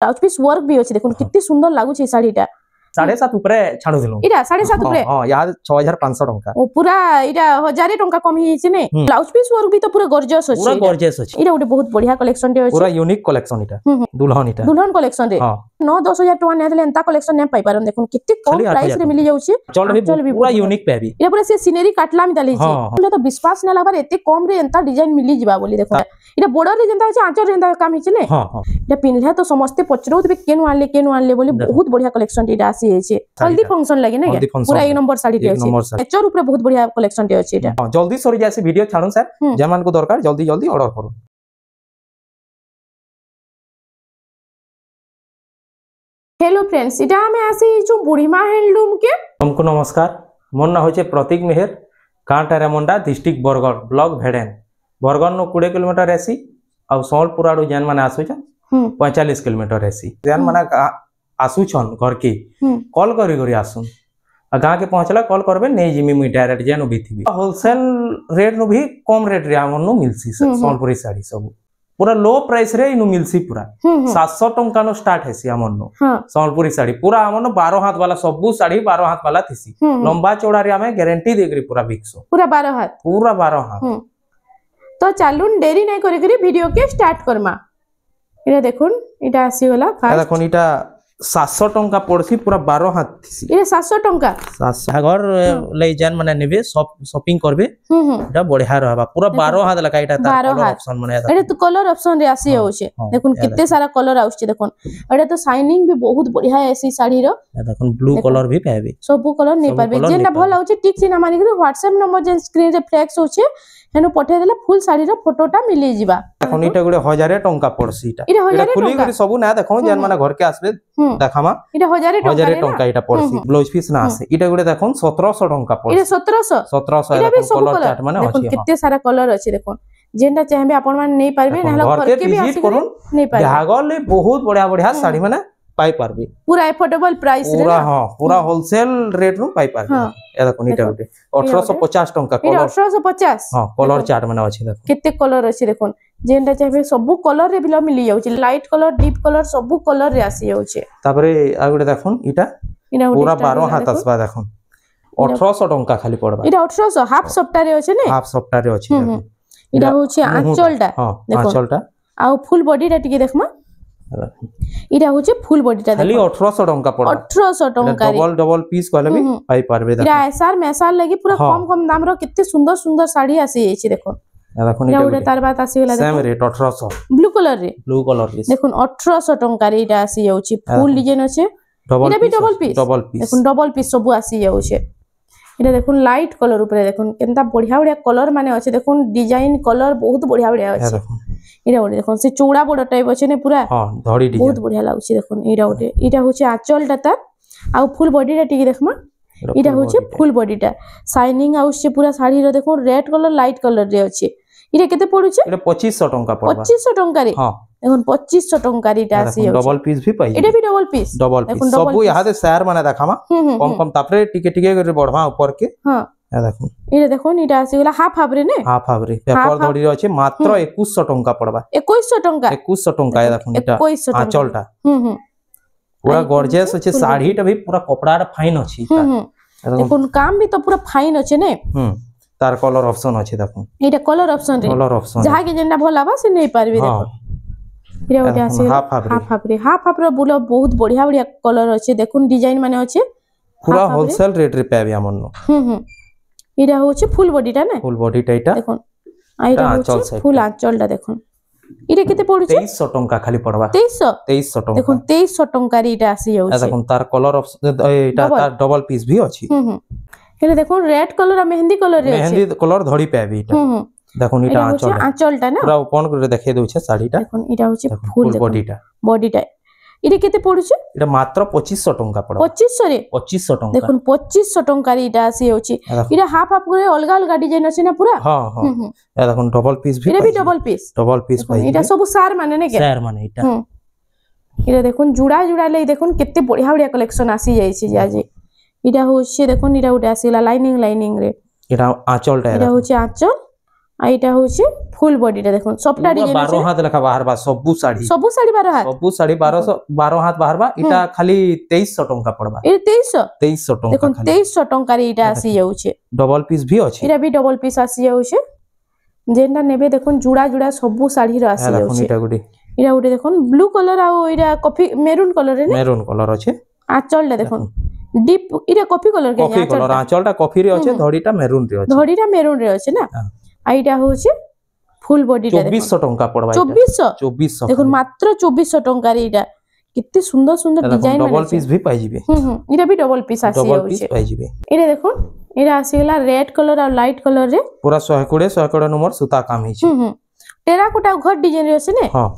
Blouse piece work भी अछि देखुन कितनी सुंदर लागु छै साड़ीटा 7.5 ऊपर छाडु दिलु इरा 7.5 ऊपर हां यार 6500 टंका ओ पूरा इरा 1000 टंका कम ही छै ने ब्लाउज पीस वर्क भी तो पूरा गॉर्जियस अछि पूरा गॉर्जियस अछि इरा गोटे बहुत बढ़िया कलेक्शन रे अछि पूरा यूनिक कलेक्शन इटा दुल्हन कलेक्शन रे 9-10,000 टका ने देले एंता कलेक्शन ने पाई पारन देखुन कितने कम प्राइस रे मिली जाउ छै चल भी पूरा यूनिक पेबी इरा पूरा से सीनरी काटला में डाली छै बोले तो विश्वास न लागबार एते कम रे एंता डिजाइन मिली जिबा बोली देखो इरा बॉर्डर रे जेंता छै आंचल रेंदा काम हिचे ने हां हां इरा पिनले तो समस्त पचरो तबे केन आनले बोली बहुत बढ़िया कलेक्शन इटा आसी छै हल्दी फंक्शन लगे ना पूरा एक नंबर साड़ी टे अछि नेचर ऊपर बहुत बढ़िया कलेक्शन टे अछि इटा हां जल्दी सरी जासी वीडियो छाडू सर जमान को दरकार जल्दी जल्दी ऑर्डर करू। हेलो फ्रेंड्स इटा हमें आसी जो बुढ़ीमा हैंडलूम के तुमको नमस्कार मोर ना होचे प्रतीक मेहर कांटा रेमंडा डिस्ट्रिक्ट बरगढ़ ब्लॉक भेडेन बरगढ़ नो 20 किलोमीटर एसी और सोलपुर आडू जन माने आसु छ 45 किलोमीटर एसी जन माने आसु छन घर के कॉल करी आसु गाँ के पहुंचला कॉल करबे नहीं जिमी मुई डायरेक्ट जेनो भी थी होलसेल रेट नो भी कम रेट रे हमन नो मिलसी सोनपुरी साड़ी सब पूरा लो प्राइस रे इनु मिलसी पूरा 700 टंका नो स्टार्ट हेसी हमन नो सोनपुरी साड़ी पूरा हमन नो 12 हाथ वाला सबु साड़ी 12 हाथ वाला थिसी लंबा चौड़ा रे हमें गारंटी देगरी पूरा बिकसो पूरा 12 हाथ तो चालून देरी नहीं करी करी वीडियो के स्टार्ट करमा इरा देखुन इटा आसी वाला फास्ट देखुन इटा 700 टंका पड़सी पूरा 12 हाथ थिसी इरे 700 टंका 700 घर ले जान माने नेबे शॉपिंग करबे एटा बढ़िया रहबा पूरा 12 हाथ लगा एटा कलर ऑप्शन माने एटा तो कलर ऑप्शन रे आसी होछे देखुन कितने सारा कलर आउछ देखुन एटा तो शाइनिंग भी बहुत बढ़िया ऐसी साड़ी रो देखुन ब्लू कलर भी पाबे सब कलर नै पाबे जेना भल आउछ ठीक सिना मानि के WhatsApp नंबर जे स्क्रीन रे फ्लैक्स होछे हेनु पठे देला फुल साड़ी रो फोटोटा मिली जिबा देखुन इटा गुडे 1000 टंका पड़सी इटा खुली करी सब ना देखो जेन माने घर के आसबे देखामा इटा 1000 टंका इटा पड़सी ब्लाउज पीस ना आसे इटा गुडे देखोन 1700 टंका पड़सी इटा 1700 इटा भी कलर चार्ट माने देखो कितने सारा कलर अछि देखो जेनटा चाहबे अपन मान नै पारबे नहला घर के भी आसी करून नै पारबे भागल ले बहुत बढ़िया साड़ी माने पाई पारबे पूरा एफोर्डेबल प्राइस रे पूरा हां पूरा होलसेल रेट नु पाई पारबे ए देखो इटा गुडे 1850 टंका कलर 1850 हां कलर चार्ट माने अछि देखो केते कलर अछि देखो जेनटा चाहबे सब कलर रे बिलो मिली जाउची लाइट कलर डीप कलर सब कलर रे आसी जाउची तापरे आ गुडे देखोन इटा पूरा 12 हाथ आसबा देखोन 1800 टंका खाली पड़बा इटा 1800 हाफ सप्ताह रे अछि ने हाफ सप्ताह रे अछि इटा होची आंचलटा हां आंचलटा आ फुल बॉडी टा टिके देखमा इटा होचे फुल बॉडीटा खाली 1800 टंका पड़ 1800 टंका डबल पीस कहले भी पाई पारबे इटा एसआर मेसार लगी पूरा कम दाम रो कितने सुंदर साड़ी आसी छै देखो देखो इटा उडे तार बात आसी गेला सेम रेट 1800 ब्लू कलर रे पीस देखो 1800 टंका रे इटा आसी जाउची फुल डिजाइन अछि इटा भी डबल पीस देखो डबल पीस सब आसी जाउछे इटा देखो लाइट कलर ऊपर देखो केनता बढ़िया कलर माने अछि देखो डिजाइन कलर बहुत बढ़िया अछि इरा ओडे देखो से चौड़ा बड़ टाइप अछि ने पूरा हां धड़ी डिजाइन बहुत बढ़िया लागछि देखो इरा ओडे इटा होचे आंचल टा आ फुल बॉडी टा टिके देखमा इटा होचे फुल बॉडी टा शाइनिंग आउछ पूरा साड़ी रो देखो रेड कलर लाइट कलर रे अछि इरा केते पडुचे इरा 2500 टंका पड़बा 2500 टंका रे हां देखो 2500 टंका रे इटा आसी डबल पीस भी पाई इटा भी डबल पीस सब यहा दे शहर माने देखामा कम तापरे टिके करे बढ़वा ऊपर के हां देखो इरा देखो इटा आसी गेला हाफ रे ने हाफ रे पेपर धड़ी रे अछि मात्र 2100 टंका पड़बा 2100 टंका ए देखो इटा आंचलटा पूरा गॉर्जियस अछि साड़ी टा भी पूरा कपड़ा फाइन अछि देखो काम भी तो पूरा फाइन अछि ने तार कलर ऑप्शन अछि देखो इटा कलर ऑप्शन रे कलर ऑप्शन जहा के जेंडा भलाबा से नै पारबे देखो इरा ओटा आसी हाफ रे बुलो बहुत बढ़िया कलर अछि देखो डिजाइन माने अछि पूरा होलसेल रेट रे पाबे हमन इरा होचे फुल बॉडी टा ने फुल बॉडी टाइटा देखो आइरा होचे फुल आंचल टा देखो इरे केते पडुचे 2300 टंका खाली पड़बा 2300 टंका देखो 2300 टंका रे इटा आसी जाउचे देखो तार कलर एटा तार डबल पीस भी अछि हेले देखो रेड कलर आ मेहंदी कलर रे अछि मेहंदी कलर धड़ी पाबी इटा देखो इटा आंचल टा ना पूरा ओपन करे देखे दोछे साड़ी टा देखो इटा होचे फुल बॉडी टा इरे केते पडुचे इटा मात्र 2500 टंका पड़ो 2500 रे 2500 टंका देखो 2500 टंका रे इटा आसी होची इरा हाफ करे अलगा डिजाइन अछि ना पूरा हां हां ए देखो डबल पीस भी इरे भी डबल पीस भाई इटा सब सार माने ने के सार माने इटा इरा देखो जुड़ा ले देखो केते बढ़िया कलेक्शन आसी जाई छी आज इटा होचे देखो इरा उडा आसीला लाइनिंग रे इटा आंचल टा इटा होचे आंचल आ एटा होचे फुल बॉडीटा देखो सबटा डिजाइन 12 हाथ लेखा बाहरबा सबु साड़ी 12 हाथ सबु साड़ी 12 हाथ बाहरबा इटा खाली 2300 टंका पड़बा ए 2300 टंका देखो 2300 टंका रे इटा आसी जाउचे डबल पीस भी अछि इटा भी डबल पीस आसी जाउचे जेनटा नेबे देखो जुड़ा जुड़ा सबु साड़ी रो आसी जाउचे इटा गुटे देखो ब्लू कलर आ इटा कॉफी मेरून कलर रे मेरून कलर अछि आंचल देखो डीप इटा कॉफी कलर के आंचलटा कॉफी रे अछि धड़ीटा मेरून रे अछि धड़ीटा मेरून रे अछि ना आइटा होचे फुल बॉडी 2400 टंका पड़बा 2400 देखो मात्र 2400 टंका रे इटा कितने सुंदर सुंदर डिजाइन डबल पीस भी पाई जिबे इटा भी डबल पीस आसी डबल पीस पाई जिबे इटा देखो इटा आसीला रेड कलर और लाइट कलर रे पूरा 120 नंबर सूता काम हिचे टेराकोटा घर डिजाइन रे अछि ने हां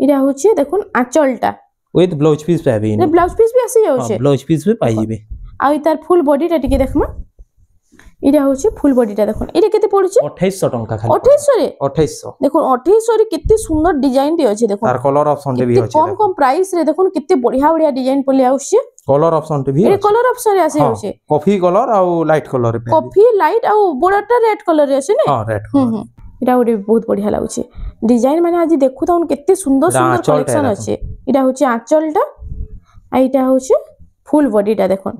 इटा होचे देखो आंचलटा विथ ब्लाउज पीस पाबे ने ब्लाउज पीस भी आसी जाउछे ब्लाउज पीस भी पाई जिबे आ इतार फुल बॉडी टा टिके देखमा इटा होचे फुल बॉडी टा देखो इटा केते पड़ुचे 2800 टंका खाली 2800 रे 2800 देखो 2800 रे कितने सुंदर डिजाइन रे अछि देखो तार कलर ऑप्शन रे भी अछि कम प्राइस रे देखो कितने बढ़िया बढ़िया डिजाइन पले आउछे कलर ऑप्शन रे भी ए कलर ऑप्शन रे आसी जाउछे कॉफी कलर आ लाइट कलर रे कॉफी लाइट आ बड़ाटा रेड कलर रे अछि ने हां रेड इटा गोटे बहुत बढ़िया लागुचे डिजाइन माने आज देखु त केते सुंदर सुंदर कलेक्शन अछि इटा होचे आंचलटा आ इटा होचे फुल बॉडीटा देखो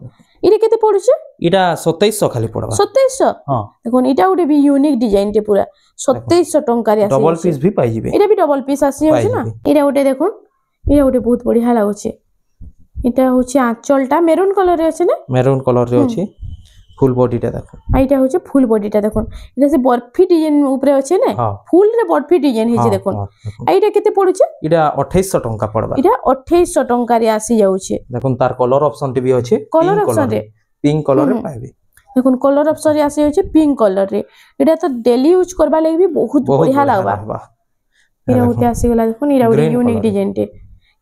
इरे केते पड़ुचे इटा 2700 खाली पड़बा 2700 हां देखो इटा गोटे भी यूनिक डिजाइन टे पूरा 2700 टंका रे आसी डबल पीस भी पाई जिबे इटा भी डबल पीस आसी होचे ना इरा गोटे देखो इरा गोटे बहुत बढ़िया लागुचे इटा होचे आंचलटा मेरून कलर रे अछि ने मेरून कलर रे अछि फुल बॉडीटा देखो आइटा होचे फुल बॉडीटा देखो इटा से बर्फी डिजाइन ऊपर अछि ने फुल रे बर्फी डिजाइन हिचे देखो आइटा केते पड़ुचे इटा 2800 टंका पड़बा इटा 2800 टंका रे आसी जाउचे देखो तार कलर ऑप्शन टी भी अछि कलर ऑप्शन रे पिंक कलर रे पाइबे देखो कलर ऑप्शन रे आसी होचे पिंक कलर रे इटा तो डेली यूज करबा लागि भी बहुत बढ़िया लागबा इरा होते आसी गला देखो इरा गोटे यूनिक डिजाइन टे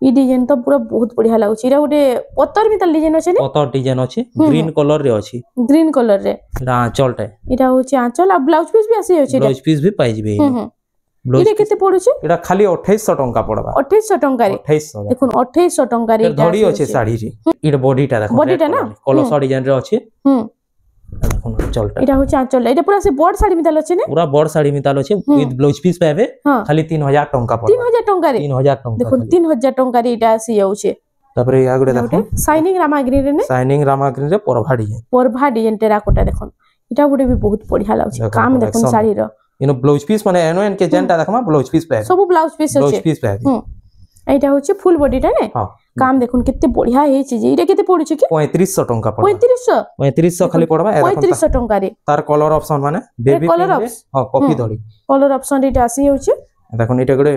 ई डिजाइन तो पूरा बहुत बढ़िया लागुची इरा गोटे पत्तर मितल डिजाइन अछि ने पत्तर डिजाइन अछि ग्रीन कलर रे अछि ग्रीन कलर रे इटा आंचलटा इटा होचे आंचल आ ब्लाउज पीस भी आसी होचे ब्लाउज पीस भी पाई जिबे इरा केते पड़ुचे इटा खाली 2800 टंका पड़बा 2800 टंका रे 2800 देखो 2800 टंका रे धड़ी अछि साड़ी रे इटा बॉडीटा देखो बॉडीटा ना कलर डिजाइन रे अछि देखो आंचलटा इटा होचे आंचल इटा पूरा से बॉर्ड साड़ी मितल अछि ने पूरा बॉर्ड साड़ी मितल अछि विथ ब्लाउज पीस पाबे खाली 3000 टंका पड़बा 3000 टंका रे 3000 टंका देखो 3000 टंका रे इटा आसी जाउछे तापर या गुडे देखो शाइनिंग रामाग्री रे ने शाइनिंग रामाग्री रे परभा डिजाइन टेराकोटा देखो इटा गुडे भी बहुत बढ़िया लागछ काम देखो साड़ी रो इनो ब्लाउज पीस माने एनो एन के जेंटा देखमा ब्लाउज पीस पाबे सब ब्लाउज पीस ब्लाउज पीस पाबे एटा होचे फुल बॉडीटा ने हां काम देखो कितने बढ़िया हे चीज इटा केते पड़ुचे कि 3500 टंका पड़बा 3500 खाली पड़बा 3500 टंका रे तार कलर ऑप्शन माने बेबी कलर ऑप्शन हां कॉफी धड़ी कलर ऑप्शन इटा आसी होचे देखो इटा गुडे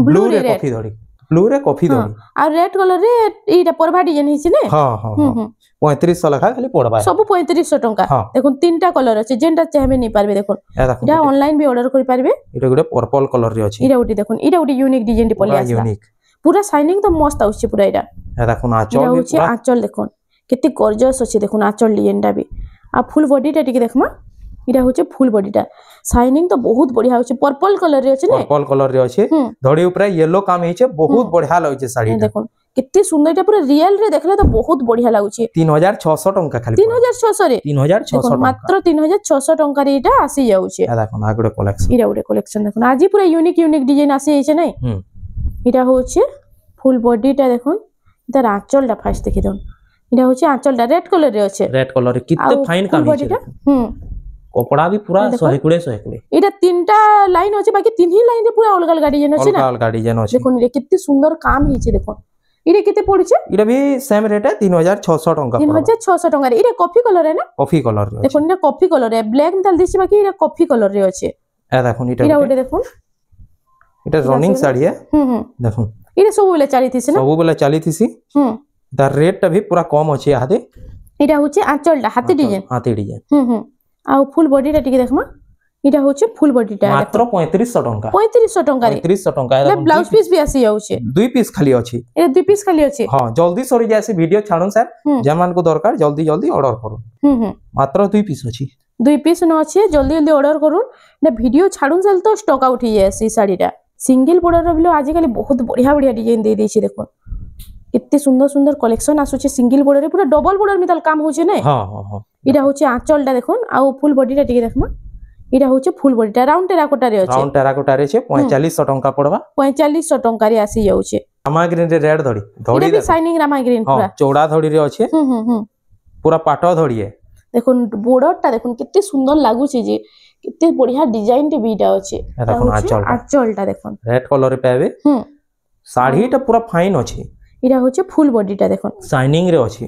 ब्लू रे कॉफी धड़ी ब्लू रे कॉफी धड़ी आ रेड कलर रे इटा परभा डिजाइन हिची ने हां हां 3500 लखा खाली पड़बा सब 3500 टंका देखो तीनटा कलर अछि जेंटा चाहबे नै पारबे देखो इटा ऑनलाइन भी ऑर्डर करि पारबे इटा गुडे पर्पल कलर रे अछि इटा उटी देखो इटा उटी यूनिक डिजाइन पले आछला पूरा शाइनिंग तो मस्त आउछ पूरा इटा देखो आंचल भी पूरा आंचल देखो केते गॉर्जियस अछि देखो आंचल डिजाइनटा भी आ फुल बॉडीटा टिके देखमा इटा होचे फुल बॉडीटा शाइनिंग तो बहुत बढ़िया होचे पर्पल कलर रे अछि ने पर्पल कलर रे अछि धड़ी ऊपर येलो काम हिचे बहुत बढ़िया लागुचे साड़ी देखो कितने सुंदर इटा पूरा रियल रे देखले तो बहुत बढ़िया लागुचे 3600 टंका खाली 3600 रे 3600 मात्र 3600 टंका रे इटा आसी जाउचे देखो आगुडे कलेक्शन इरा गुडे कलेक्शन देखो आज पूरा यूनिक यूनिक डिजाइन आसी छै नै इटा होचे फुल बॉडीटा देखो इधर आंचलटा फास्ट देखि दन इटा होचे आंचलटा रेड कलर रे अछि रेड कलर रे कितने फाइन काम हिचे कपड़ा भी पूरा 100 इटा तीनटा लाइन अछि बाकी तीन ही लाइन रे पूरा अलग अलग डिजाइन अछि ना अलग डिजाइन अछि देखो रे कितने सुंदर काम हिचे देखो इरे केते पड़ुचे इरे भी सेम रेट है 3600 टंका 3600 टंका रे इरे कॉफी कलर है ना कॉफी कलर रे देखो इरे कॉफी कलर है ब्लैक में दिस बाकी इरे कॉफी कलर रे अछि ए देखो इटा ओटे देखो इटा रनिंग साड़ी है देखो इरे सब बेले चली थिसी ना सब बेले चली थिसी द रेट भी पूरा कम अछि आदे इटा होचे आंचलटा हाथी डिजाइन आ फुल बॉडीटा टिके देखमा इटा होचे फुल बॉडीटा मात्र 3500 टंका 3500 टंका रे 3500 टंका ए ब्लाउज पीस भी आसी जाउचे दुई पीस खाली अछि ए दुई पीस खाली अछि हां जल्दी सरी जासी वीडियो छाडन सर जमान को दरकार जल्दी जल्दी ऑर्डर करू मात्र दुई पीस अछि दुई पीस न अछि जल्दी जल्दी ऑर्डर करू ना वीडियो छाडन सल तो स्टॉक आउट ही जासी साड़ीटा सिंगल बॉर्डर रो बिलो आज काली बहुत बढ़िया बढ़िया डिजाइन दे देछि देखो कितने सुंदर सुंदर कलेक्शन आसुचे सिंगल बॉर्डर रे पूरा डबल बॉर्डर मितल काम होचे नै हां हां हां इटा होचे आंचलटा देखो आ फुल बॉडीटा टिके देखमा এটা হচ্ছে ফুল বডিটা রাউন্ড টেরাকোটা রে আছে রাউন্ড টেরাকোটা রে আছে 4500 টଙ୍କା পড়বা 4500 টଙ୍କା রে আসি যাଉଛି রামা গ্রিন রে রেড ধড়ি ধড়ি এটা শাইনিং রামা গ্রিন পুরা চৌড়া ধড়ি রে আছে পুরা পাট ধড়ি এ দেখুন বর্ডরটা দেখুন কেতে সুন্দর লাগুছে যে কেতে বঢ়িয়া ডিজাইন তে বিটা আছে দেখুন আঁচলটা দেখুন রেড কলর রে পাবে শাড়িটা পুরা ফাইন আছে এটা হচ্ছে ফুল বডিটা দেখুন শাইনিং রে আছে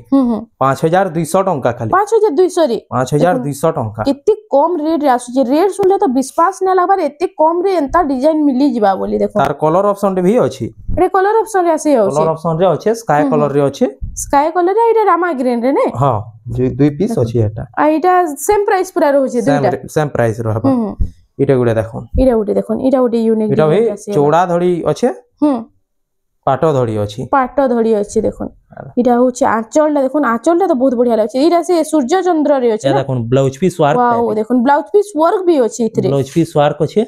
5200 টଙ୍କା খালি 5200 রে 5200 টଙ୍କା কেতে কম রেট রে আসুছে রেট শুনলে তো বিশ্বাস না লাগবার এতে কম রে এন্তা ডিজাইন মিলি ଯିବା ବୋଲି দেখুন তার কলর অপশন রে ভি আছে এটা কলর অপশন রে আসি যাচ্ছে কলর অপশন রে আছে স্কাই কলর রে আছে স্কাই কলর রে এটা রামা গ্রিন রে নে हां দুই পিস আছে এটা আর এটা সেম প্রাইস পুরা রହୁছে দুইটা সেম প্রাইস রহবা এটা গুড়ে দেখুন এটা উঠে ইউনিক এটা ভি চৌড়া ধড়ি আছে পাট ধড়ি আছে পাট ধড়ি আছে দেখুন এটা হচ্ছে আঁচলটা দেখুন আঁচলটা তো বহুত বঢ়িয়া লাগছে এটা সে সূর্য চন্দ্র রে আছে দেখুন ব্লাউজ পিস ওয়ার্ক ওয়াও দেখুন ব্লাউজ পিস ওয়ার্ক বি আছে ইতরে ব্লাউজ পিস ওয়ার্ক আছে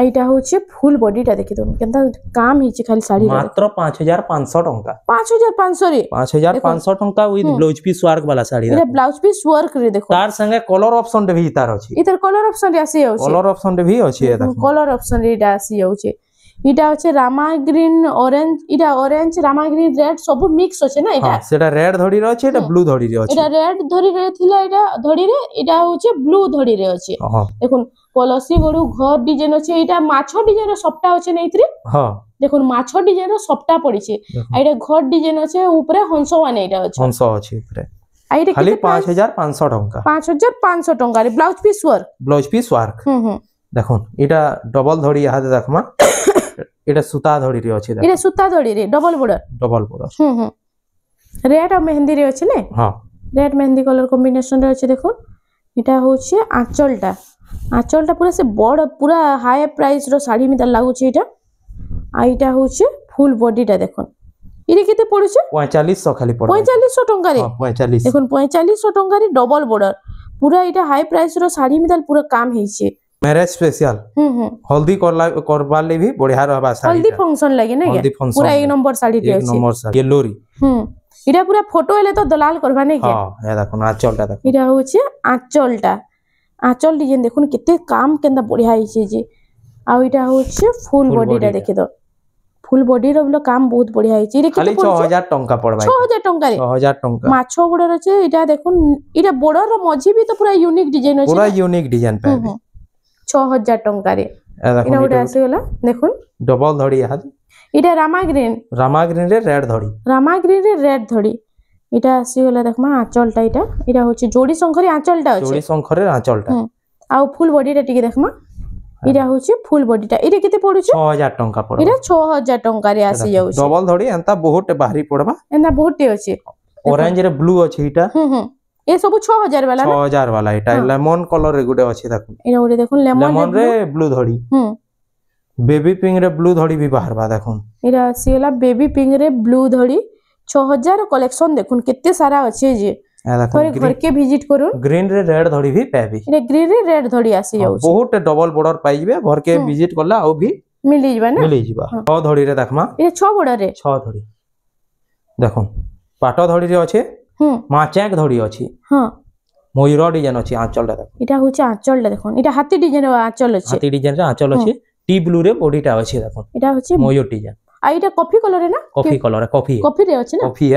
এইটা হচ্ছে ফুল বডিটা দেখি দেখুন কেনতা কাম হিছে খালি শাড়ি মাত্র 5500 টଙ୍କା 5500 রে 5500 টଙ୍କା উইথ ব্লাউজ পিস ওয়ার্ক वाला শাড়ি এটা ব্লাউজ পিস ওয়ার্ক রে দেখো তার সঙ্গে কলর অপশন রে ভি তার আছে ইতর কলর অপশন রে আসি যাচ্ছে কলর অপশন রে ভি আছে দেখুন কলর অপশন রে এটা আসি যাচ্ছে এটা হচ্ছে রামা গ্রিন অরেঞ্জ এটা অরেঞ্জ রামা গ্রিন রেড সব মিক্স আছে না এটা সেটা রেড ধড়ি রে আছে এটা ব্লু ধড়ি রে আছে এটা রেড ধড়ি রে থিলা এটা ধড়ি রে এটা হচ্ছে ব্লু ধড়ি রে আছে দেখুন কলসি গড়ু ঘর ডিজাইন আছে এটা মাছ ডিজাইন র সবটা আছে নেইত্রি দেখুন মাছ ডিজাইন র সবটা পড়িছে আর এটা ঘর ডিজাইন আছে উপরে হংস মানে এটা আছে হংস আছে উপরে আইটা খালি 5500 টଙ୍କା 5500 টଙ୍କା রে ব্লাউজ পিস ওয়ার্ক দেখুন এটা ডবল ধড়ি হাতে দেখমা এটা সুতা ধড়ি রে আছে এটা সুতা ধড়ি রে ডবল বর্ডর রেড আর মেহেন্দি রে আছে না রেড মেহেন্দি কালার কম্বিনেশন রে আছে দেখুন এটা হচ্ছে আঁচলটা পুরা সে বড় পুরা হাই প্রাইস র শাড়ি মিতা লাগুছে এটা আর এটা হচ্ছে ফুল বডিটা দেখুন এটা কেতে পড়ছে 4500 খালি পড়ে 4500 টଙ୍କା রে 45 দেখুন 4500 টଙ୍କା রে ডবল বর্ডর পুরা এটা হাই প্রাইস র শাড়ি মিতা পুরা কাম ହେଇছে मैरिज स्पेशल हल्दी करबार ले भी बढ़िया रहबा साड़ी हल्दी फंक्शन लगे ना पूरा एक नंबर साड़ी रे एक नंबर साड़ी ये लोरी इडा पूरा फोटो एले तो दलाल करबा नै के हां ए देखो आंचलटा देखो इडा होचे आंचलटा आंचल डिजाइन देखुन केते काम केंदा बढ़िया हिचे जे आ इडा होचे फुल बॉडीटा देखि दो फुल बॉडी रो काम बहुत बढ़िया हिचे रे खाली 6000 टंका पड़बा 6000 टंका रे 6000 टंका माछो गुडर আছে इडा देखुन इडा बॉर्डर रो मझी भी तो पूरा यूनिक डिजाइन আছে पूरा यूनिक डिजाइन पाबे 6000 टंका रे এটা ওটা আসে গলা দেখুন ডবল ধড়ি হাত এটা রামা গ্রিন রে রেড ধড়ি এটা আসে গলা দেখমা আঁচলটা এটা হচ্ছে জোড়ি শঙ্করি আঁচলটা আছে জোড়ি শঙ্করের আঁচলটা আর ফুল বডিটা টিকে দেখমা এটা হচ্ছে ফুল বডিটা এটা কেতে পড়ুছে 6000 টঙ্কা পড়বে এটা 6000 টঙ্কা রে আসি যাଉଛି ডবল ধড়ি এন্তা বহুত ভারী পড়বা এন্তা বহুতটি আছে অরেঞ্জ রে ব্লু আছে এটা ए सब 6000 वाला 6000 वाला এটা লেমন কলর রে গুডে আছে দেখুন এটা ওরে দেখুন লেমন রে ব্লু ধড়ি বেবি পিঙ্ক রে ব্লু ধড়ি भी बाहरबा দেখুন এটা আসিলা বেবি পিঙ্ক রে ব্লু ধড়ি 6000 কলেকশন দেখুন কেতে সারা আছে যে দেখুন घर के विजिट করুন গ্রিন রে রেড ধড়ি भी পাবি এটা গ্রিন রে রেড ধড়ি আসি যাଉଛି বহুত ডবল বর্ডর পাইবে घर के विजिट করলা আর भी মিলি যাবে না মিলি যাবা 6 ধড়ি রে দেখমা এটা 6 বর্ডর রে 6 ধড়ি দেখুন পাট ধড়ি রে আছে মাচাক ধড়ি আছে হ্যাঁ ময়ূর ডিজাইন আছে আঁচলটা দেখুন এটা হচ্ছে আঁচলটা দেখুন এটা হাতি ডিজাইন আঁচল আছে হাতি ডিজাইন রে আঁচল আছে টি ব্লু রে বডিটা আছে দেখুন এটা হচ্ছে ময়ূর ডিজাইন আর এটা কফি কালারে না কফি রে আছে না কফি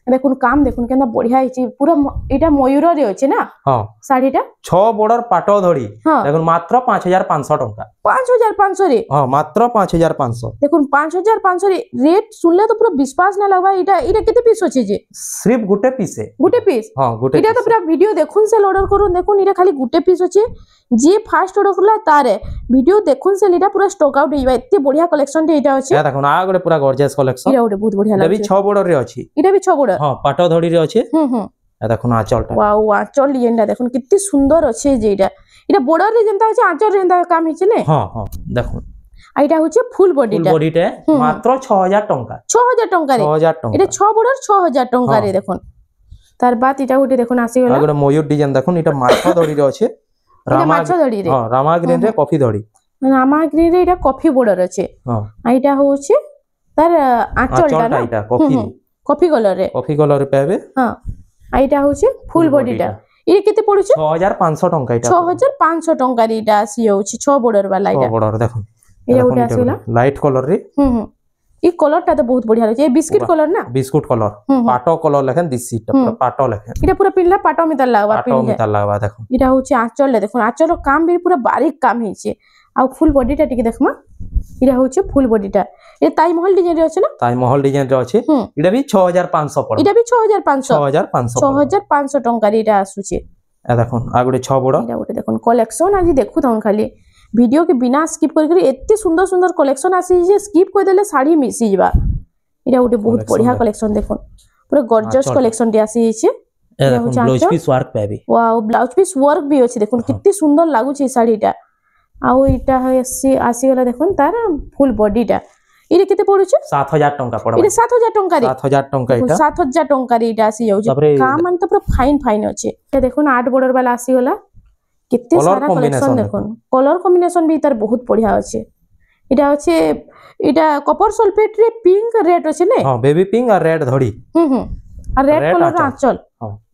দেখুন কাম দেখুন কেন বঢ়িয়া হইছে পুরা এটা ময়ূর রে আছে না হ্যাঁ শাড়িটা 6 বর্ডর পাট ধড়ি দেখুন মাত্র 5500 টাকা 5500 রে হ্যাঁ মাত্র 5500 দেখুন 5500 রে রেট শুনলে তো পুরো বিশ্বাস না লাগবা এটা কেতে পিস আছে যে সির্ফ গুটে পিস হ্যাঁ গুটে এটা তো পুরো ভিডিও দেখুন সেল অর্ডার করুন দেখুন এটা খালি গুটে পিস আছে যে ফার্স্ট অর্ডর করলা তারে ভিডিও দেখুন সেল এটা পুরো স্টক আউট হইবা এতে বঢ়িয়া কালেকশন এটা আছে দেখুন আ গরে পুরো গর্জিয়াস কালেকশন এটা ওটা বহুত বঢ়িয়া লাগে এটা 6 বর্ডর রে আছে এটা भी 6 বর্ডর হ্যাঁ পাট ধড়ি রে আছে দেখুন আঁচলটা ওয়াও আঁচল ডিজাইনটা দেখুন কেতে সুন্দর আছে যে এটা বর্ডর রে যেটা আছে আঁচল রে যেটা কাম হিছে না হ্যাঁ দেখুন আর এটা হচ্ছে ফুল বডিটা মাত্র 6000 টাকা 6000 টাকা রে 6000 টাকা এটা 6 বর্ডর 6000 টাকা রে দেখুন তার বাদ এটা উঠে দেখুন আসি গলা আগরে ময়ূর ডিজাইন দেখুন এটা মাছ ধড়ি রে আছে রামা গ্রিন রে কফি ধড়ি রামা গ্রিন রে এটা কফি বর্ডর আছে আর এটা হচ্ছে তার আঁচলটা না এটা কফি কালার রে পাবে হ্যাঁ আর এটা হচ্ছে ফুল বডিটা ये केते पडुछ 6500 टंका इटा 6500 टंका रे इटा आसी जाउछि 6 बॉर्डर वाला इटा 6 बॉर्डर देखो ये उठे आसीला लाइट कलर रे ये कलर टा तो बहुत बढ़िया रहছে ये बिस्किट कलर ना बिस्कुट कलर पाटो कलर लेखन दिसी पाटो लेखन इटा पूरा पिनला पाटो मिता लागबा पाटो मिता लागबा देखो इटा होछि आंचल ले देखो आंचल रो काम भी पूरा बारीक काम हिचे आ फुल बॉडी टा टिके देखमा इटा होछि फुल बॉडी टा ये ताजमहल डिजाइन रे अछि ना ताजमहल डिजाइन रे अछि इटा भी 6500 पड़ इटा भी 6500 6500 टंका रे इटा आसुछि ए देखो आ गुडे 6 बड़ इटा गुडे देखो कलेक्शन आज देखु थन खाली वीडियो के बिना स्किप कर एते सुंदर सुंदर कलेक्शन आसी जे स्किप कर देले साड़ी मिसी जबा इटा गुटे बहुत बढ़िया कलेक्शन देखो पूरा गॉर्जियस कलेक्शन टे आसी छै ए देखो ब्लाउज पीस वर्क पे भी वाओ ब्लाउज पीस वर्क भी अछि देखो कितनी सुंदर लागु छै साड़ीटा आउ इटा आसी गला देखो तार फुल बॉडीटा इरे केते पडु छै 7000 टंका पड़बा इरे 7000 टंका रे 7000 टंका इटा 7000 टंका रे इटा आसी जाउ छै काम मन तो पूरा फाइन फाइन अछि ए देखो ना 8 बॉर्डर वाला आसी गला कितने सारा कलेक्शन देखो कलर कॉम्बिनेशन भी तार बहुत बढ़िया अछि इटा अछि इटा कॉपर सल्फेट रे पिंक रेड अछि ने हां बेबी पिंक और रेड धड़ी और रेड कलर आंचल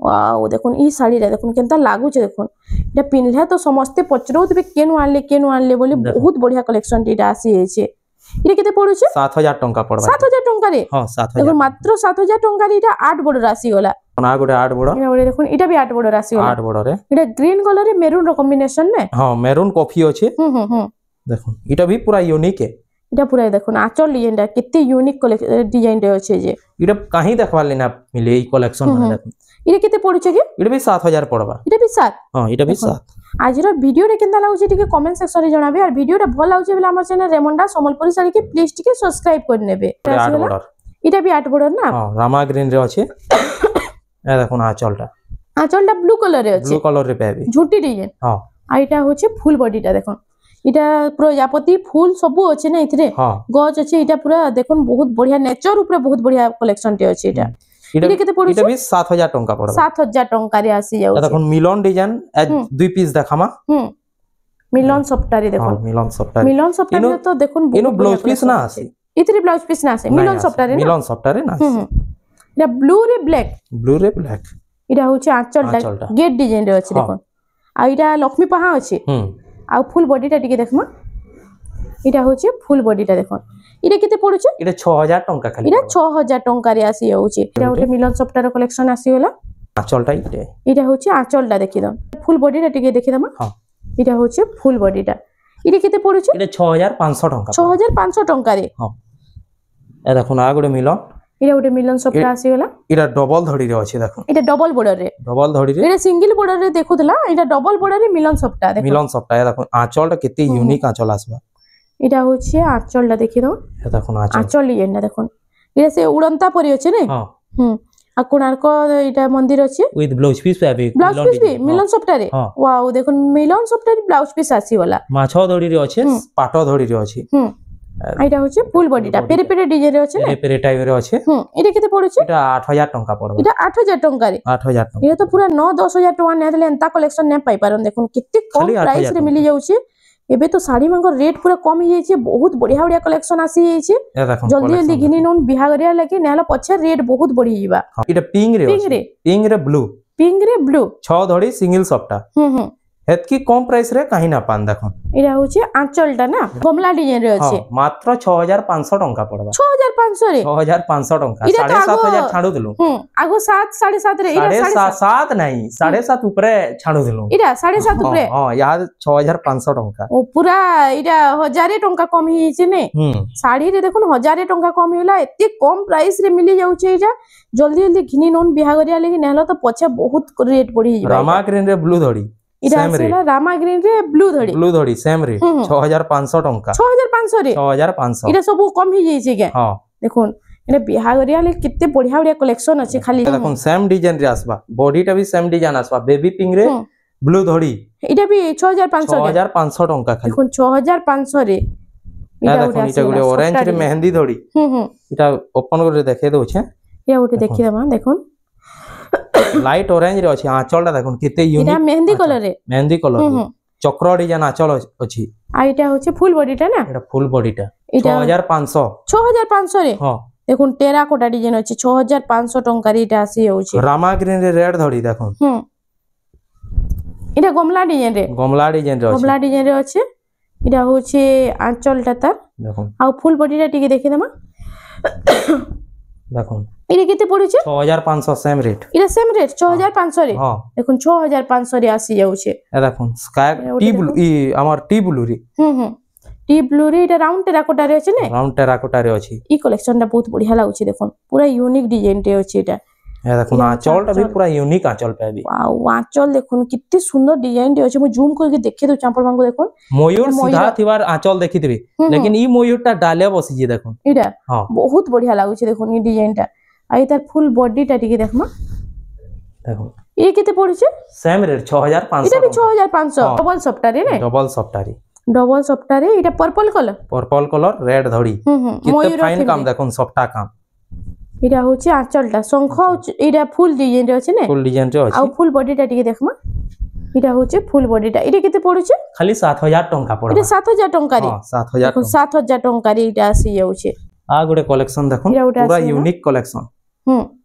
वाओ देखो ई साड़ी रे देखो केनता लागु छै देखो इटा पिनले तो समस्त पचरौतबे केनु आनले बोली बहुत बढ़िया कलेक्शन इटा आसी छै इरे केते पडु छै 7000 टंका पड़बा 7000 टंका रे हां 7000 देखो मात्र 7000 टंका रे इटा 8 बॉर्डर आसी गला ना गुडे 8 बॉर्डर इटा बडे देखो इटा भी 8 बॉर्डर आसी गला 8 बॉर्डर रे इटा ग्रीन कलर रे मेरून रो कॉम्बिनेशन ने हां मेरून कॉफी अछि देखो इटा भी पूरा यूनिक है इटा पूरा देखो आंचल डिजाइन टा कितने यूनिक डिजाइन रे अछि जे इटा काहे देखबा लेना मिले ई कलेक्शन माने देखो इरे केते पडु छै के इटा भी 7000 पड़बा इटा भी 7 हां इटा भी 7 आज रो वीडियो रे केनता लागु छै टिके कमेंट सेक्शन रे जणाबे और वीडियो रे भल लागु छै बेला हमर चैनल रेमंडा समलपुरी साड़ी के प्लीज टिके सब्सक्राइब कर नेबे 8 बॉर्डर इटा भी 8 बॉर्डर ना हां रामा ग्रीन रे अछि ए देखो आंचलटा ब्लू कलर रे अछि ब्लू कलर रे पेबी झूठी डिजाइन हां आ इटा होचे फुल बॉडी टा देखो इटा प्रजापति फूल सब अछि ना इथरे गज अछि इटा पूरा देखोन बहुत बढ़िया नेचर ऊपर बहुत बढ़िया कलेक्शन टे अछि इटा इटा केते पडु इटा भी 7000 टंका पड़बा 7000 टंका रे आसी जाउ देखो मिलन डिजाइन दुई पीस देखामा मिलन सप्तारे देखो मिलन सप्तारे तो देखोन इनो ब्लाउज पीस ना आसी इथरे ब्लाउज पीस ना आसे मिलन सप्तारे ना इटा ब्लू रे ब्लैक इटा होचे आंचल गेट डिजाइन रे अछि देखो आ इटा लक्ष्मी पहा अछि आ फुल बॉडी टा टिके देखमा इटा होचे फुल बॉडी टा देखो इटा केते पडु छै इटा 6000 टंका खाली इटा 6000 टंका रे आसी जाउ छै इटा ओटे मिलन सप्तार कलेक्शन आसी होला आंचलटा इटा होचे आंचलटा देखि दम फुल बॉडी टा टिके देखि दमा हां इटा होचे फुल बॉडी टा इटा केते पडु छै इटा 6500 टंका 6500 टंका रे हां ए देखो ना गुडे मिलन इटा ओटे मिलन सप्तार आसी होला इटा डबल धड़ी रे अछि देखो इटा डबल बॉर्डर रे इटा सिंगल बॉर्डर रे देखुतला इटा डबल बॉर्डर रे मिलन सप्तार देखो मिलन सप्तार देखो आंचलटा केते यूनिक आंचल आसबा इटा होछि आंचलटा देखि दो ए देखो आंचल डिजाइन देखो इटा से उड़ंता परि अछि ने हां आ कोणार्क इटा मंदिर अछि विथ ब्लाउज पीस भी मिलन सप्तार रे वाओ देखो मिलन सप्तार ब्लाउज पीस आसी वाला माछो धड़ी रे अछि पाटो धड़ी रे अछि आइटा होछि फुल बॉडी टा पेरे पेरे डिजाइन रे अछि ने पेरे पेरे टाइप रे अछि इटा केते पडु छै इटा 8000 टंका पड़बा इटा 8000 टंका रे 8000 टंका ये तो पूरा 9-10,000 टका ने देले एंता कलेक्शन ने पाई पारन देखो कितने कम प्राइस रे मिली जाउ छै एबे तो साड़ी मंगर रेट पूरा कम ही छै बहुत बढ़िया बढ़िया कलेक्शन आसी छै जल्दी जल्दी घिनी नोन बिहागरिया लगे नेला पछे रेट बहुत बढ़ी जीवा इटा पिंक रे ब्लू 6 धड़ी सिंगल सप्ता हेतकी कम प्राइस रे काहे ना पान देखो इरा होचे आंचलटा ना गमला डिजाइन रे अछि मात्र 6500 टंका पड़बा 6500 रे 6500 टंका 7500 छाडू दिलु आगो 7 7.5 रे इरा 7 नहीं 7.5 ऊपर छाडू दिलु इरा 7.5 ऊपर हां यार 6500 टंका ओ पूरा इरा 1000 टंका कम ही छै ने साड़ी रे देखो 1000 टंका कम होला एते कम प्राइस रे मिली जाउ छै इरा जल्दी जल्दी घिनी नोन बिहागरिया लेके नेहला तो पछे बहुत रेट बढ़ी जीवा रामा ग्रीन रे ब्लू धड़ी इरा सेला रामा ग्रीन रे ब्लू धड़ी सेम रे 6500 टंका 6500 रे 6500 इरा सब कम ही जाई छै के हां देखो इने बिहागरिया ले कितने बढ़िया बढ़िया कलेक्शन अछि खाली देखो सेम डिजाइन रे आसबा बॉडी टा भी सेम डिजाइन आसबा बेबी पिंक रे ब्लू धड़ी इटा भी 6500 टंका खाली देखो 6500 रे इटा गुडे ऑरेंज रे मेहंदी धड़ी इटा ओपन कर देखे दो छे या उठे देखि दमा देखो लाइट ऑरेंज रे अछि आंचलटा देखो केते यूनिक इटा मेहंदी कलर चक्र डिजाइन आंचल अछि आ इटा होचे फुल बॉडी टा ना इटा फुल बॉडी टा 6500 रे हां देखो टेराकोटा डिजाइन अछि 6500 टंका रे इटा आसी होछि रामा ग्रीन रे रेड धड़ी देखो এটা গমলা ডিজাইন রে আছে গমলা ডিজাইন রে আছে এটা হচ্ছে আঁচলটা তার দেখুন আর ফুল বডিটা টিকে দেখি দেমা দেখুন এটা কেতে পড়ুছে 6500 সেম রেট এটা সেম রেট 6500 রে হ্যাঁ দেখুন 6500 রে আসি যাচ্ছে এ দেখুন স্কাই টি ব্লু ই আমার টি ব্লু রে টি ব্লু রে এটা রাউন্ড টেরাকোটা রে আছে না রাউন্ড টেরাকোটা রে আছে এই কালেকশনটা বহুত বঢ়িয়া লাগুছে দেখুন পুরা ইউনিক ডিজাইন তে আছে এটা এ দেখুন আঁচলটা भी पूरा यूनिक आंचल पे भी वाओ आंचल देखुन कितनी सुंदर डिजाइन टे अछि मु जूम करके देखे दउ चांपल मांगो देखुन मयूर सीधा थिवार आंचल देखितबे लेकिन ई मयूरटा डाले बसी जे देखुन इडा बहुत बढ़िया लागुছে দেখুন এই ডিজাইনটা আই তার ফুল বডিটা টিকে দেখমা দেখুন এই কেতে পড়ছে সেম রেট 6500 এটা भी 6500 ডবল সফটারে রে ডবল সফটারে এটা পার্পল কালার রেড ধড়ি কিতে ফাইন কাম দেখুন সফটা কাম এটা হচ্ছে আঁচলটা শঙ্খ এটা ফুল ডিজাইন রে আছে না ফুল ডিজাইন রে আছে আর ফুল বডিটা টিকে দেখমা এটা হচ্ছে ফুল বডিটা এটা কেতে পড়ছে খালি 7000 টঙ্কা পড়বে এটা 7000 টঙ্কা রে 7000 টঙ্কা রে এটা আসি যাচ্ছে आ गोटे कलेक्शन देखुन पूरा यूनिक कलेक्शन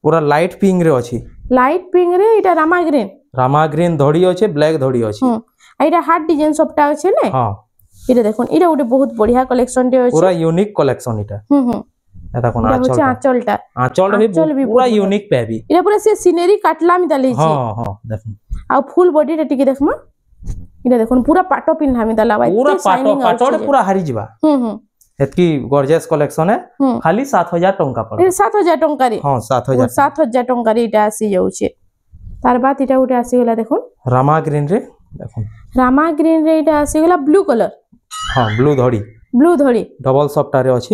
पूरा लाइट पिंक रे अछि लाइट पिंक रे एटा रामा ग्रीन धड़ी अछि ब्लैक धड़ी अछि एटा हार्ट डिजाइन सबटा अछि ने हां एटा देखुन एटा गोटे बहुत बढ़िया कलेक्शन रे अछि पूरा यूनिक कलेक्शन एटा एटा कोन आंचल भी पूरा यूनिक पेबी एटा पूरा से सीनरी काटला मी दले छी हां हां देखुन आ फुल बॉडी रे टिके देखमा एटा देखुन पूरा पाटो पिन्हा मी दला भाई पूरा पाटो पूरा हारी जिबा एतकी गॉर्जियस कलेक्शन है खाली 7000 टंका पड़े 7000 टंका रे हां 7000 टंका रे इटा आसी जाउछे तार बाद इटा उठे आसी गेला देखुन रामा ग्रीन रे इटा आसी गेला ब्लू कलर हां ब्लू धड़ी डबल सॉफ्ट रे अछि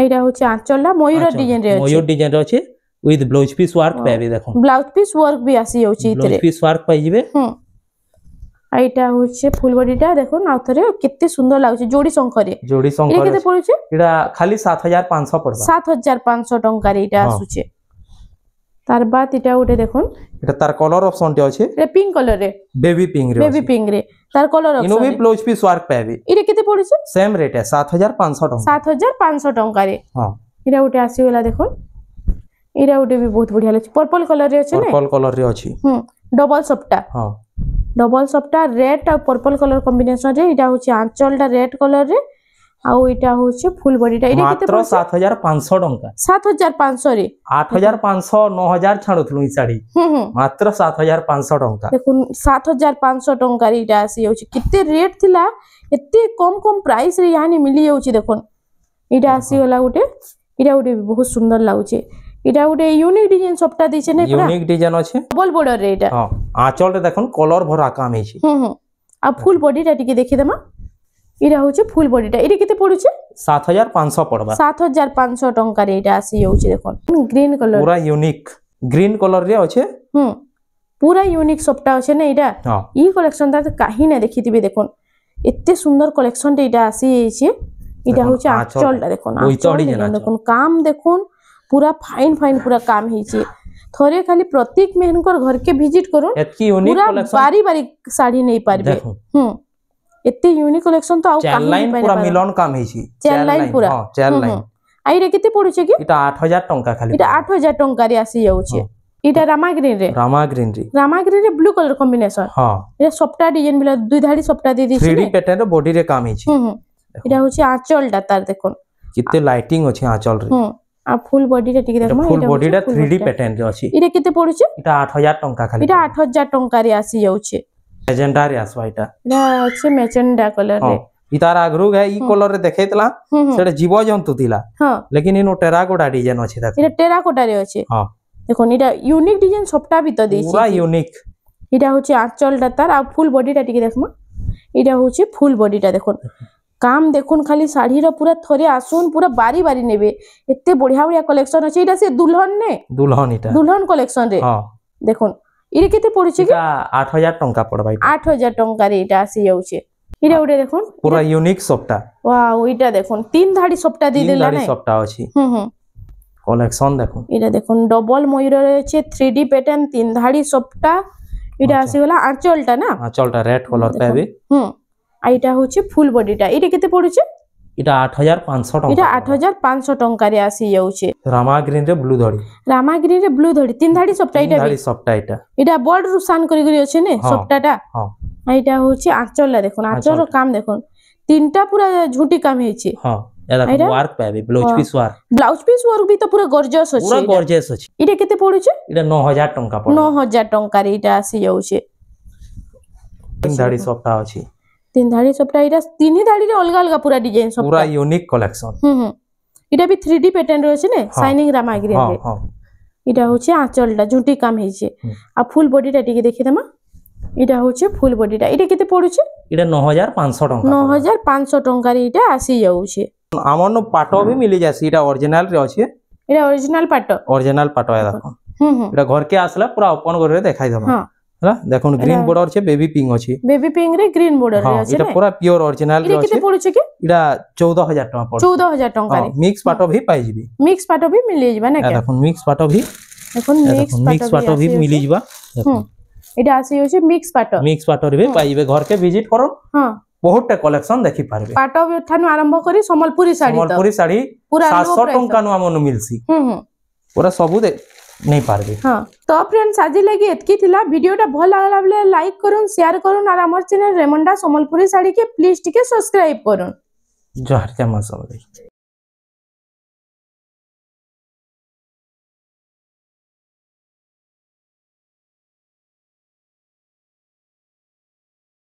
एटा होचे आंचलला मयूर डिजाइन रे अछि विथ ब्लाउज पीस वर्क पेबे देखो ब्लाउज पीस वर्क भी आसी जाउछी इतरे ब्लाउज पीस वर्क पाइ जिवे এইটা হচ্ছে ফুল বডিটা দেখুন আউথরে কেতে সুন্দর লাগছে জোড়ি শঙ্খরে এটা কেতে পড়ছে এটা খালি 7500 পড়বা 7500 টঙ্কা রে এটা আসুছে তার বাদ এটা উঠে দেখুন এটা তার কালার অপশন তে আছে এটা পিঙ্ক কালার রে বেবি পিঙ্ক রে তার কালার অপশন ইনো भी ব্লাউজ পিস ওয়ার্ক পাবে এটা কেতে পড়ছে সেম রেট है 7500 टंका 7500 टंका रे हां এটা উঠে আসি গলা দেখুন এটা উঠে भी बहुत बढ़िया লাগছে पर्पल कलर रे আছে না पर्पल कलर रे अछि डबल सप्टा हां डबल सप्टा रेड और पर्पल कलर कॉम्बिनेशन रे इटा होची आंचलटा रेड कलर रे आ इटा होची फुल बॉडीटा इटा केते मात्र 7500 टंका 7500 रे 8500 9000 छाडुथलु ई साड़ी मात्र 7500 टंका देखुन 7500 टंका रे इटा आसी होची किते रेट थिला एते कम प्राइस रे यानी मिली जाउची देखुन इटा आसी होला उटे इटा उटे बहुत सुंदर लागुची इटा उटे यूनिक डिजाइन सबटा दिछे ने यूनिक डिजाइन अछि डबल बॉर्डर रे इटा हां आंचल रे देखुन कलर भरा काम हेछि आ फुल बॉडीटा टिके देखि देमा इटा होचे फुल बॉडीटा इटा केते पडुचे 7500 पड़बा 7500 टंका रे इटा आसी जाउची देखुन ग्रीन कलर पूरा यूनिक ग्रीन कलर रे अछि पूरा यूनिक सबटा अछि ने इटा ई कलेक्शन ता काहे ने देखितिबे देखुन एते सुंदर कलेक्शन रे इटा आसी जाइछे इटा होचे आंचलटा देखुन देखुन काम देखुन पूरा फाइन पूरा काम हिची थोरे खाली प्रत्येक मेहनकर घर के विजिट करूं एतकी यूनिक कलेक्शन बारी साड़ी नहीं पारबे एते यूनिक कलेक्शन तो आउ काहे लाइन पूरा मिलन काम हिची चेन लाइन पूरा चेन लाइन आई रे केते पडुचे कि इटा 8000 टंका खाली इटा 8000 टंका रे आसी जाउचे इटा रामा ग्रीन रे ब्लू कलर कॉम्बिनेशन हां ये सॉफ्टा डिजाइन बिला दुई धाड़ी सॉफ्टा दे दी 3D पैटर्न रे बॉडी रे काम हिची इटा होची आंचलटा तार देखुन किते लाइटिंग अछि आंचल रे आ फुल बॉडी रे टिके देखमा फुल बॉडी रे 3D पैटर्न रे अछि इरे केते पडुचे इटा 8000 टंका खाली इटा 8000 टंका रे आसी जाउचे एजेंडा रे आसवा इटा अच्छे मैचेंडा कलर रे इतार आगरु है ई कलर रे देखेतला सेडे जीव जंतु थिला हां लेकिन इनो टेराकोटा डिजाइन अछि देखो इटा टेराकोटा रे अछि हां देखो इटा यूनिक डिजाइन सबटा भी तो देछि पूरा यूनिक इटा होची आंचलटा तार आ फुल बॉडीटा टिके देखमा इटा होची फुल बॉडीटा देखो काम देखुन खाली साड़ी रो पूरा थोरे आसुन पूरा बारी नेबे एते बढ़िया कलेक्शन अछि इटा से दुल्हन कलेक्शन रे हां देखुन इरे केते पडुचे कि 8000 टंका पड़बा 8000 टंका रे इटा आसी जाउचे इरे उडे देखुन पूरा यूनिक सॉफ्टा वाओ इटा देखुन तीन धाड़ी सॉफ्टा दे देला नै सॉफ्टा अछि कलेक्शन देखुन इरे देखुन डबल मयूर रे छै 3D पैटर्न तीन धाड़ी सॉफ्टा इटा आसी होला आंचलटा ना आंचलटा रेड कलर पेबे आइटा होचे फुल बॉडीटा इरे केते पडुचे এটা 8500 এটা টাকা 8500 টাকারে আসি যাচ্ছে। রামা গ্রিন রে ব্লু ধড়ি ব্লু ধড়ি তিন ধাড়ি সবটা এটা ধাড়ি সবটা এটা বড় রুসান করি করি আছে নে সবটাটা। হ্যাঁ এটা হচ্ছে আঁচলটা দেখুন, আঁচলর কাম দেখুন তিনটা পুরা ঝুটি কাম হয়েছে। হ্যাঁ এটা দেখুন ওয়ার্ক পাবে ব্লাউজ পিস ওয়ার্ক भी তো পুরা গর্জিয়াস আছে, পুরা গর্জিয়াস আছে। এটা কেতে পড়ুছে? এটা 9000 টাকা পড়ে 9000 টাকারে এটা আসি যাচ্ছে। তিন ধাড়ি সবটা আছে, তিন ধাড়ি সবটা এটা তিনই ধাড়িরে অলগা অলগা পুরা ডিজাইন সবটা পুরা ইউনিক কালেকশন। এটা भी 3D প্যাটার্ন রয়েছে না শাইনিং রামা গ্রিন রে। এটা হচ্ছে আঁচলটা ঝুটি কাম হয়েছে আর ফুল বডিটা টিকে দেখি দেমা। এটা হচ্ছে ফুল বডিটা, এটা কেতে পড়ুছে? এটা 9500 টাকা 9500 টাকারে এটা আসি যাচ্ছে। আমন পাটো भी मिली जासी, এটা অরিজিনাল রে আছে, এটা অরিজিনাল পাটো এ দেখুন। এটা ঘরকে আসলে পুরা ওপেন করে দেখাই দেব। হ্যাঁ দেখুন গ্রিন বর্ডার আছে, বেবি পিঙ্ক আছে, বেবি পিঙ্ক রে গ্রিন বর্ডার রে আছে। এটা পুরা পিওর অরিজিনাল রে আছে। এটা কেতে পড়ুছে কি? এটা 14000 টাকা পড়ছে 14000 টাকারে। মিক্স পাটো भी পাই jibi, মিক্স পাটো भी মিলি যাবে না কে? দেখুন মিক্স পাটো भी, দেখুন মিক্স পাটো भी মিলি যাবা। দেখুন এটা আসি হচ্ছে মিক্স পাটো রে পাই jibe, ঘরকে ভিজিট করো। হ্যাঁ বহুতটা কালেকশন দেখি পারবে। পাটো ঠানু আরম্ভ করি সম্বলপুরি শাড়ি 700 টাকা নু আমন মিলছি। পুরা সবু नहीं पारबे। हाँ तो फ्रेंड्स आज लगी एतकी थिला। वीडियोटा भल लागला बेले लाइक करूँ, शेयर करूँ और हमर चैनल रेमंडा सम्बलपुरी साड़ी के प्लीज टिके सब्सक्राइब करूँ। जोहार जय मां।